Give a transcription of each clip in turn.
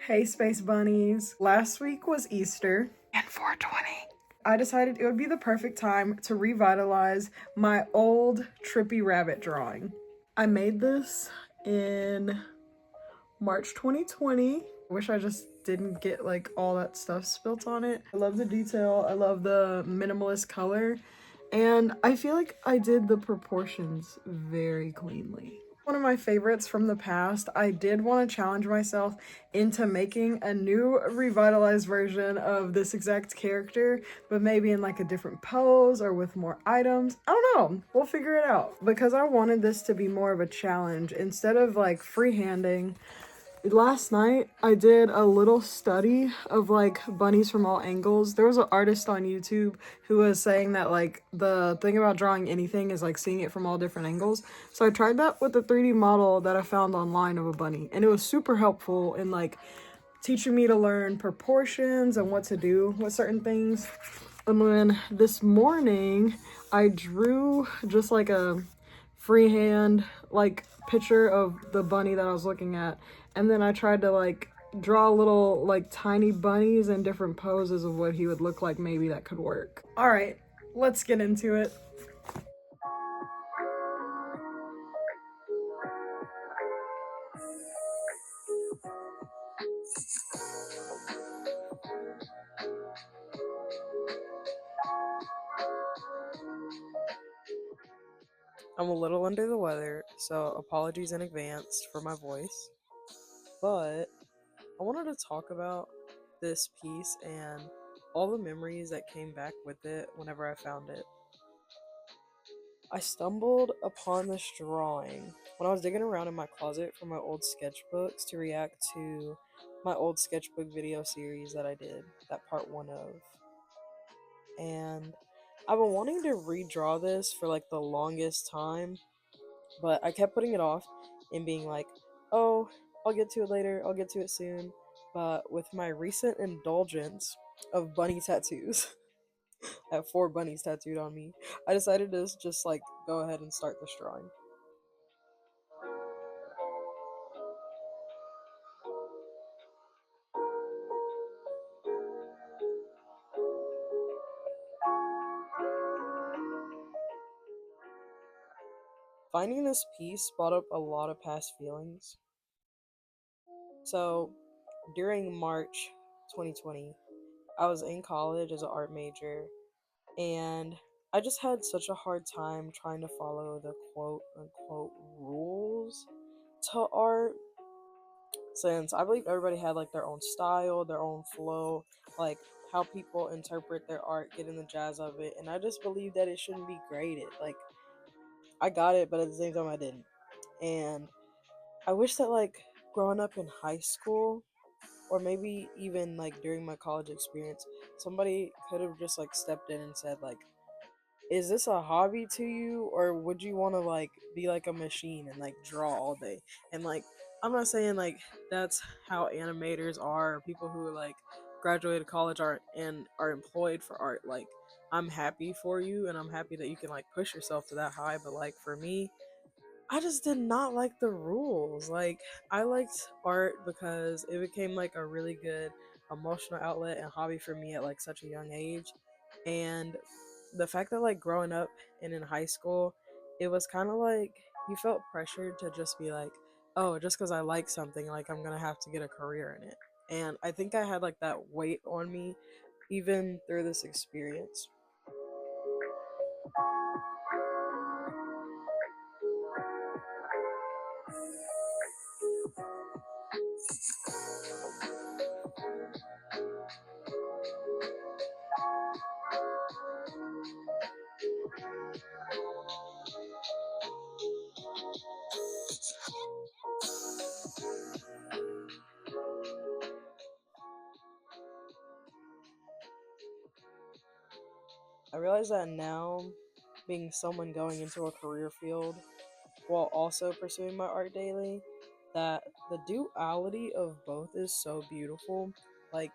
Hey Space Bunnies. Last week was Easter and 420. I decided it would be the perfect time to revitalize my old Trippy rabbit drawing. I made this in March 2020. I wish I just didn't get like all that stuff spilt on it. I love the detail, I love the minimalist color, and I feel like I did the proportions very cleanly. One of my favorites from the past, I did want to challenge myself into making a new revitalized version of this exact character, but maybe in like a different pose or with more items. I don't know. We'll figure it out. Because I wanted this to be more of a challenge instead of like freehanding. Last night I did a little study of like bunnies from all angles. There was an artist on YouTube who was saying that like the thing about drawing anything is like seeing it from all different angles. So I tried that with the 3D model that I found online of a bunny, and it was super helpful in like teaching me to learn proportions and what to do with certain things. And then this morning I drew just like a freehand like picture of the bunny that I was looking at, and then I tried to like draw little like tiny bunnies in different poses of what he would look like. Maybe that could work. All right, let's get into it. I'm a little under the weather, so apologies in advance for my voice, but I wanted to talk about this piece and all the memories that came back with it whenever I found it. I stumbled upon this drawing when I was digging around in my closet for my old sketchbooks to react to my old sketchbook video series that I did, that part one of. And I've been wanting to redraw this for like the longest time, but I kept putting it off and being like, oh, I'll get to it later, I'll get to it soon. But with my recent indulgence of bunny tattoos, I have 4 bunnies tattooed on me, I decided to just like go ahead and start this drawing. Finding this piece brought up a lot of past feelings. So, during March 2020, I was in college as an art major, and I just had such a hard time trying to follow the quote unquote rules to art, since I believe everybody had like their own style, their own flow, like how people interpret their art, getting the jazz of it, and I just believe that it shouldn't be graded. Like, I got it, but at the same time, I didn't. And I wish that, like, growing up in high school, or maybe even like during my college experience, somebody could have just like stepped in and said, like, is this a hobby to you, or would you want to like be like a machine and like draw all day? And like, I'm not saying like that's how animators are, or people who like graduated college are and are employed for art. Like, I'm happy for you, and I'm happy that you can like push yourself to that high. But like for me, I just did not like the rules. Like, I liked art because it became like a really good emotional outlet and hobby for me at like such a young age. And the fact that like growing up and in high school, it was kind of like you felt pressured to just be like, oh, just because I like something, like I'm gonna have to get a career in it. And I think I had like that weight on me even through this experience. I realize that now, being someone going into a career field while also pursuing my art daily, that the duality of both is so beautiful. Like,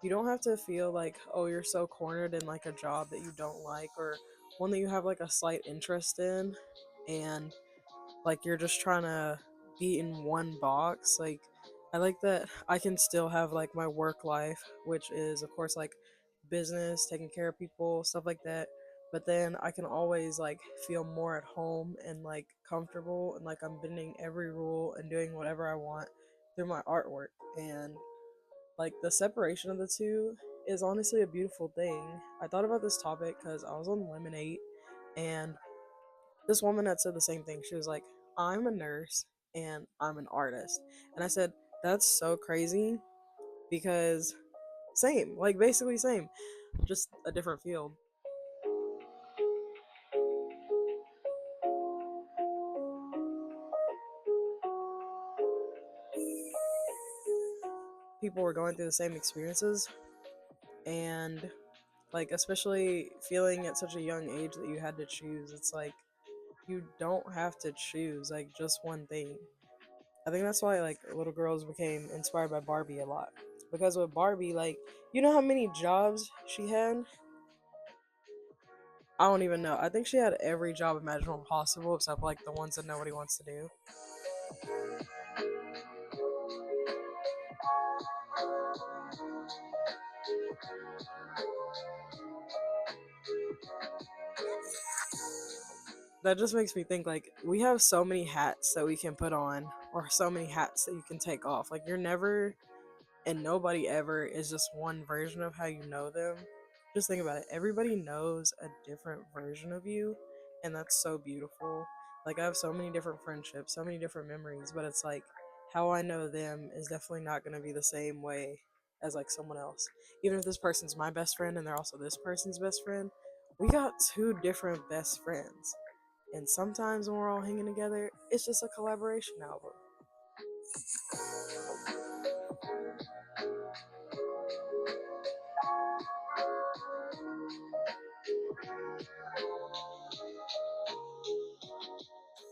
you don't have to feel like, oh, you're so cornered in like a job that you don't like, or one that you have like a slight interest in, and like you're just trying to be in one box. Like, I like that I can still have like my work life, which is of course like business, taking care of people, stuff like that. But then I can always like feel more at home and like comfortable and like I'm bending every rule and doing whatever I want through my artwork. And like the separation of the two is honestly a beautiful thing. I thought about this topic because I was on Lemonade and this woman had said the same thing. She was like, I'm a nurse and I'm an artist. And I said, that's so crazy because same, like basically same, just a different field. People were going through the same experiences and like especially feeling at such a young age that you had to choose. It's like you don't have to choose like just one thing. I think that's why like little girls became inspired by Barbie a lot. Because with Barbie, like you know how many jobs she had? I don't even know. I think she had every job imaginable possible except like the ones that nobody wants to do. That just makes me think like we have so many hats that we can put on or so many hats that you can take off. Like you're never and nobody ever is just one version of how you know them. Just think about it. Everybody knows a different version of you, and that's so beautiful. Like I have so many different friendships, so many different memories, but it's like how I know them is definitely not going to be the same way as like someone else. Even if this person's my best friend and they're also this person's best friend, we got two different best friends. And sometimes when we're all hanging together, it's just a collaboration album.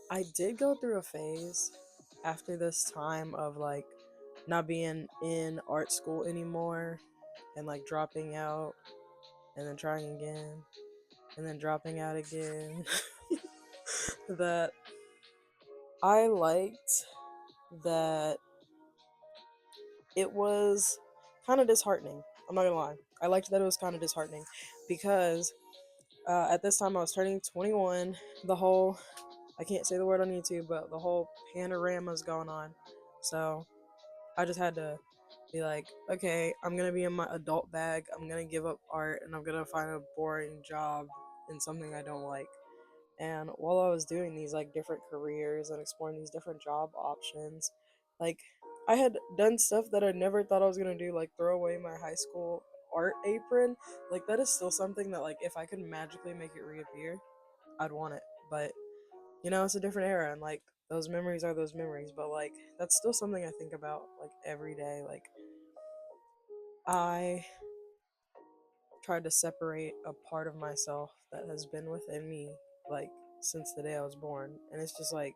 I did go through a phase after this time of like not being in art school anymore and like dropping out and then trying again and then dropping out again. That I liked that it was kind of disheartening. I'm not gonna lie. I liked that it was kind of disheartening because at this time I was turning 21. The whole, I can't say the word on YouTube, but the whole panorama's going on. So I just had to be like, okay, I'm gonna be in my adult bag. I'm gonna give up art and I'm gonna find a boring job in something I don't like. And while I was doing these like different careers and exploring these different job options, like I had done stuff that I never thought I was gonna do, like throw away my high school art apron. Like that is still something that like if I could magically make it reappear, I'd want it. But you know, it's a different era and like those memories are those memories, but like that's still something I think about like every day. Like I tried to separate a part of myself that has been within me like since the day I was born. And it's just like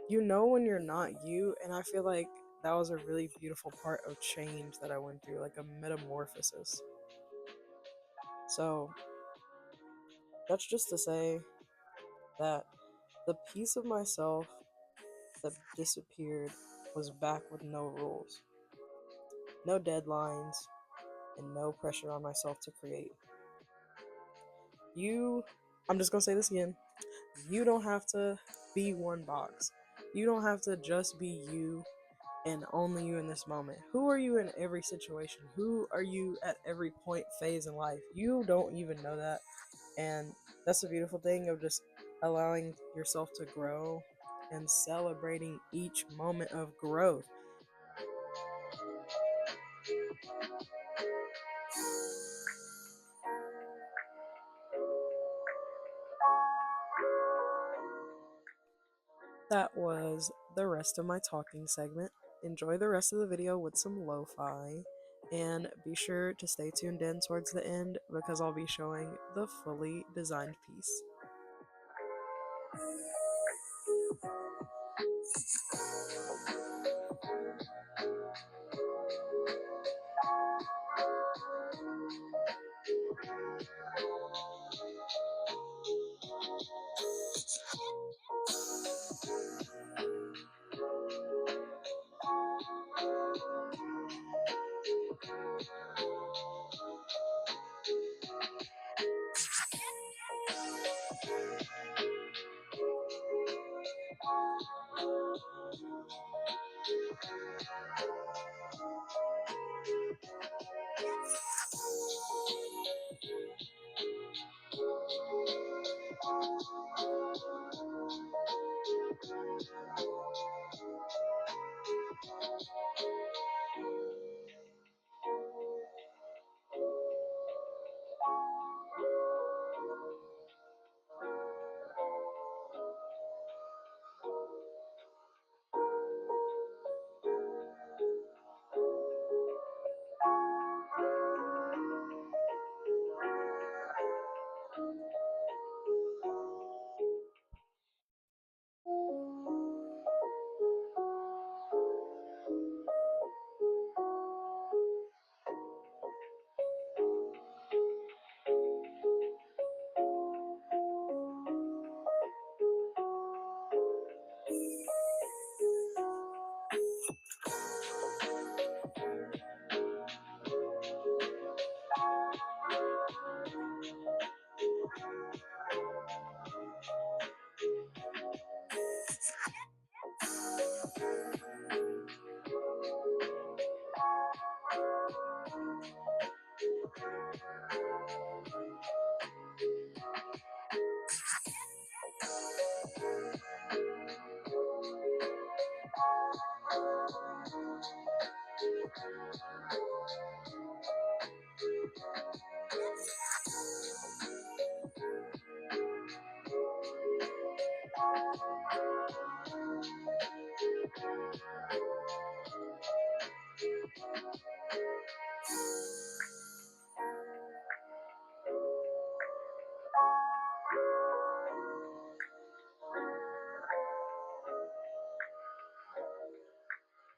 you know when you're not you, and I feel like that was a really beautiful part of change that I went through, like a metamorphosis. So that's just to say that the piece of myself that disappeared was back with no rules, no deadlines, and no pressure on myself to create. You, I'm just gonna say this again, you don't have to be one box. You don't have to just be you and only you in this moment. Who are you in every situation? Who are you at every point, phase in life? You don't even know that. And that's the beautiful thing of just allowing yourself to grow and celebrating each moment of growth. That was the rest of my talking segment. Enjoy the rest of the video with some lo-fi. And be sure to stay tuned in towards the end because I'll be showing the fully designed piece.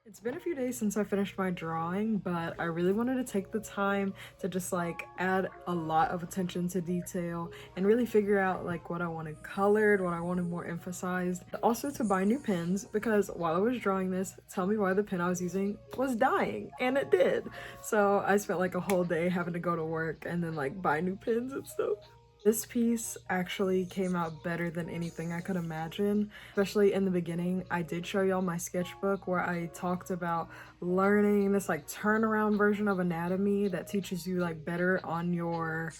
It's been a few days since I finished my drawing, but I really wanted to take the time to just like add a lot of attention to detail and really figure out like what I wanted colored, what I wanted more emphasized. Also to buy new pens, because while I was drawing this, tell me why the pen I was using was dying, and it did. So I spent like a whole day having to go to work and then like buy new pens and stuff. This piece actually came out better than anything I could imagine, especially in the beginning. I did show y'all my sketchbook where I talked about learning this like turnaround version of anatomy that teaches you like better on your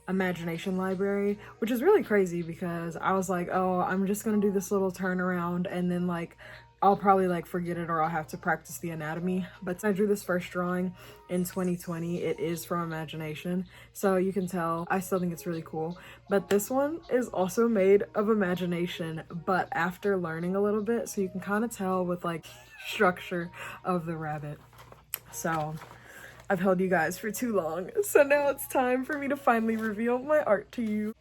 imagination library, which is really crazy because I was like, oh, I'm just gonna do this little turnaround and then like I'll probably like forget it or I'll have to practice the anatomy. But I drew this first drawing in 2020. It is from imagination, so you can tell I still think it's really cool. But this one is also made of imagination, but after learning a little bit, so you can kind of tell with like structure of the rabbit. So I've held you guys for too long, so now it's time for me to finally reveal my art to you.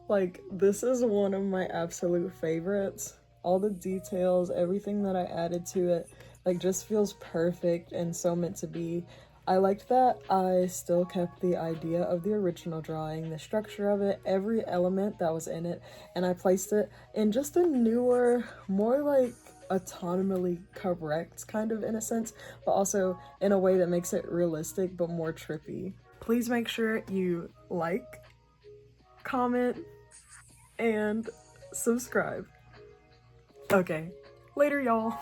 Like, this is one of my absolute favorites. All the details, everything that I added to it, like, just feels perfect and so meant to be. I liked that I still kept the idea of the original drawing, the structure of it, every element that was in it, and I placed it in just a newer, more like autonomally correct kind of in a sense, but also in a way that makes it realistic but more trippy. Please make sure you like, comment, and subscribe. Okay, later y'all.